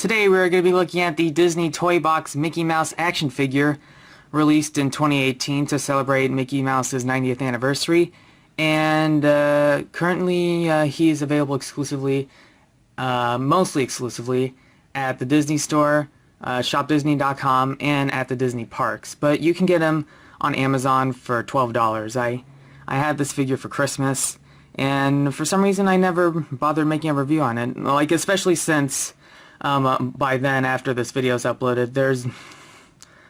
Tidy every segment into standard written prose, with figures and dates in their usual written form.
Today we're going to be looking at the Disney Toybox Mickey Mouse action figure released in 2018 to celebrate Mickey Mouse's 90th anniversary, and currently he's available exclusively, mostly exclusively, at the Disney Store, shopdisney.com, and at the Disney parks. But you can get him on Amazon for $12. I had this figure for Christmas, and for some reason I never bothered making a review on it, like especially since by then, after this video is uploaded, there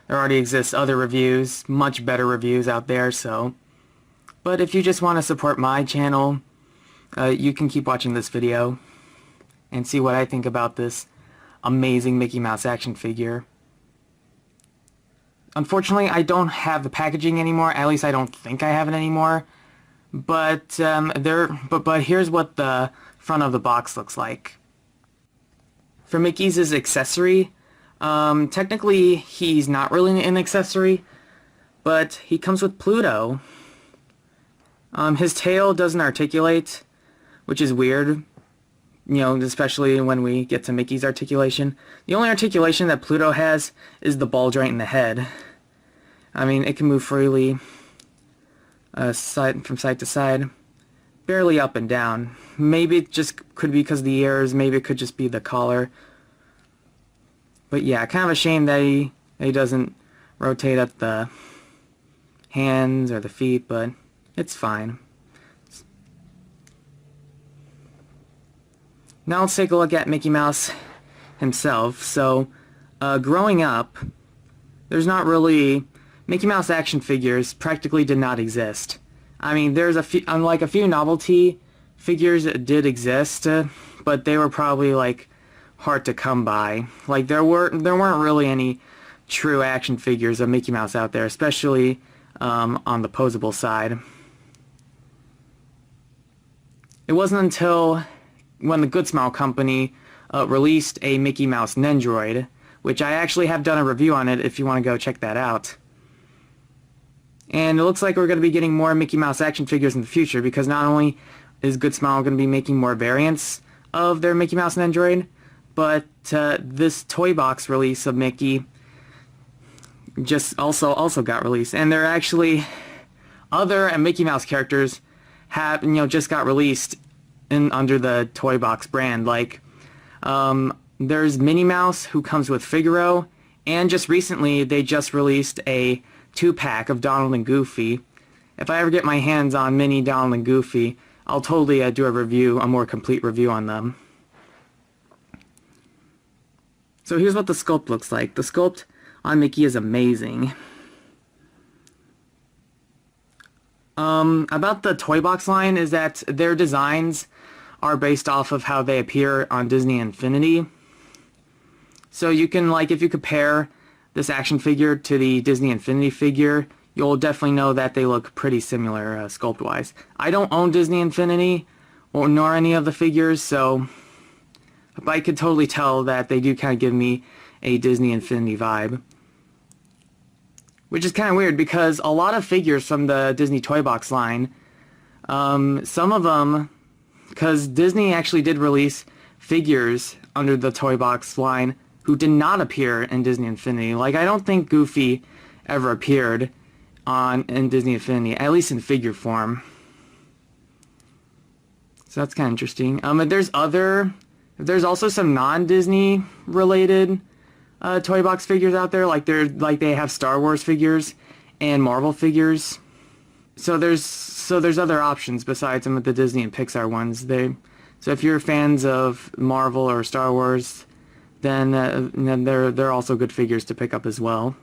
already exists other reviews, much better reviews out there. So, but if you just want to support my channel, you can keep watching this video and see what I think about this amazing Mickey Mouse action figure. Unfortunately, I don't have the packaging anymore. At least I don't think I have it anymore. But but here's what the front of the box looks like. For Mickey's accessory, technically he's not really an accessory, but he comes with Pluto. His tail doesn't articulate, which is weird, you know, especially when we get to Mickey's articulation. The only articulation that Pluto has is the ball joint in the head. I mean, it can move freely from side to side, barely up and down. Maybe it just could be because of the ears, maybe it could just be the collar. But yeah, kind of a shame that he doesn't rotate at the hands or the feet, but it's fine. Now let's take a look at Mickey Mouse himself. So, growing up, there's not really... Mickey Mouse action figures practically did not exist. I mean, there's a few, unlike a few novelty figures that did exist, but they were probably like hard to come by. Like there weren't really any true action figures of Mickey Mouse out there, especially on the posable side. It wasn't until when the Good Smile Company released a Mickey Mouse Nendroid, which I actually have done a review on it if you want to go check that out. And it looks like we're going to be getting more Mickey Mouse action figures in the future, because not only is Good Smile going to be making more variants of their Mickey Mouse Nendroid, but this Toybox release of Mickey just also got released. And there are actually other Mickey Mouse characters have, you know, just got released under the Toybox brand. Like there's Minnie Mouse, who comes with Figaro, and just recently they just released a 2-pack of Donald and Goofy. If I ever get my hands on Minnie, Donald, and Goofy, I'll totally do a more complete review on them. So here's what the sculpt looks like. The sculpt on Mickey is amazing. About the Toybox line is that their designs are based off of how they appear on Disney Infinity. So you can, like, if you compare this action figure to the Disney Infinity figure, you'll definitely know that they look pretty similar sculpt-wise. I don't own Disney Infinity nor any of the figures, so but I could totally tell that they do kind of give me a Disney Infinity vibe. Which is kind of weird, because a lot of figures from the Disney Toybox line, some of them, because Disney actually did release figures under the Toybox line who did not appear in Disney Infinity. Like, I don't think Goofy ever appeared in Disney Infinity, at least in figure form. So that's kind of interesting. There's also some non-Disney related Toybox figures out there. Like they have Star Wars figures and Marvel figures. So there's other options besides some of the Disney and Pixar ones. So if you're fans of Marvel or Star Wars, then they're also good figures to pick up as well.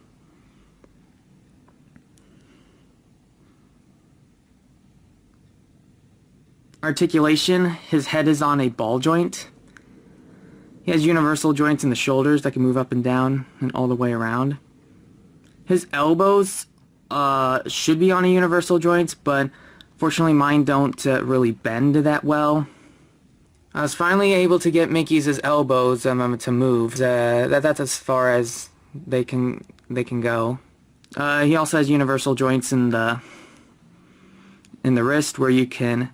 Articulation, his head is on a ball joint. He has universal joints in the shoulders that can move up and down and all the way around. His elbows should be on a universal joint, but fortunately mine don't really bend that well. I was finally able to get Mickey's elbows to move. That's as far as they can go. He also has universal joints in the wrist where you can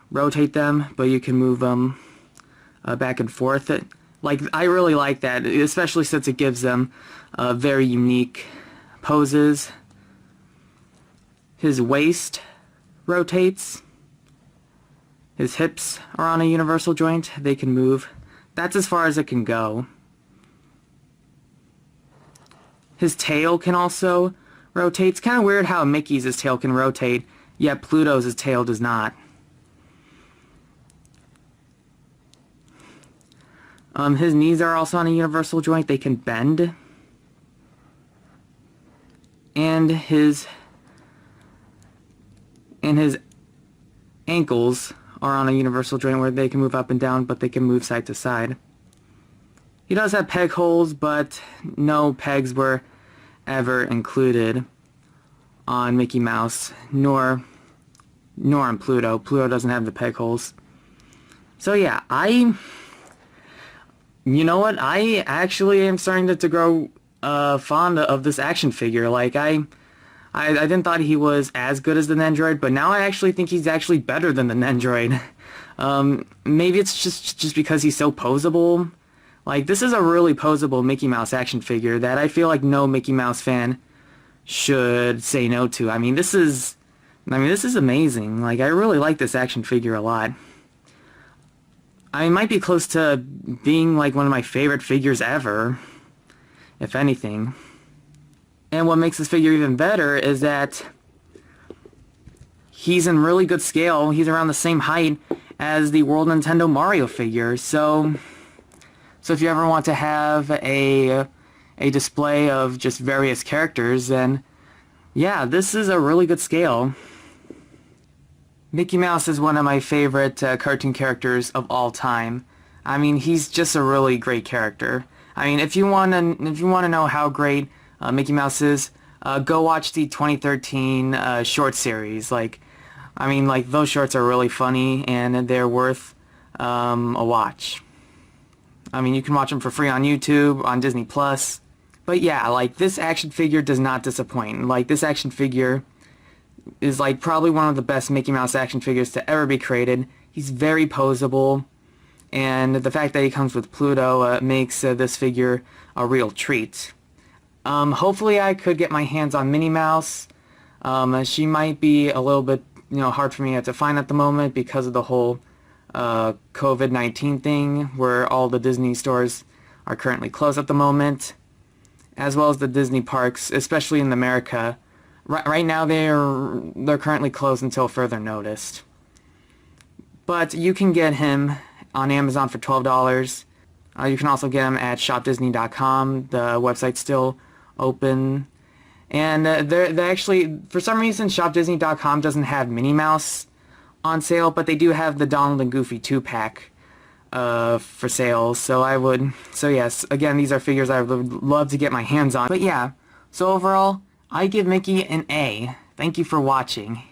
rotate them, but you can move them back and forth. Like, I really like that, especially since it gives them very unique poses. His waist rotates. His hips are on a universal joint. They can move. That's as far as it can go. His tail can also rotate. It's kind of weird how Mickey's tail can rotate, yet Pluto's tail does not. His knees are also on a universal joint. They can bend. And his ankles are on a universal joint where they can move up and down, but they can move side to side. He does have peg holes, but no pegs were ever included on Mickey Mouse, nor on Pluto. Pluto doesn't have the peg holes. So yeah, you know what? I actually am starting to grow fond of this action figure. Like, I didn't thought he was as good as the Nendroid, but now I actually think he's actually better than the Nendroid. Maybe it's just because he's so posable. Like, this is a really posable Mickey Mouse action figure that I feel like no Mickey Mouse fan should say no to. I mean, this is amazing. Like, I really like this action figure a lot. I might be close to being like one of my favorite figures ever, if anything. And what makes this figure even better is that he's in really good scale. He's around the same height as the World Nintendo Mario figure. So if you ever want to have a display of just various characters, then yeah, this is a really good scale. Mickey Mouse is one of my favorite cartoon characters of all time. I mean, he's just a really great character. I mean, if you want to know how great Mickey Mouse is, go watch the 2013 short series. Like, I mean, like, those shorts are really funny and they're worth a watch. I mean, you can watch them for free on YouTube, on Disney Plus. But yeah, like, this action figure does not disappoint. Like, this action figure is like probably one of the best Mickey Mouse action figures to ever be created. He's very posable, and the fact that he comes with Pluto makes this figure a real treat. Hopefully I could get my hands on Minnie Mouse. She might be a little bit, hard for me to find at the moment because of the whole COVID-19 thing, where all the Disney stores are currently closed at the moment, as well as the Disney parks, especially in America. Right now they're currently closed until further notice. But you can get him on Amazon for $12. You can also get him at shopdisney.com. The website's still open. And they actually, for some reason, shopdisney.com doesn't have Minnie Mouse on sale, but they do have the Donald and Goofy 2-pack for sale. So yes, again, these are figures I would love to get my hands on. But yeah, so overall, I give Mickey an A. Thank you for watching.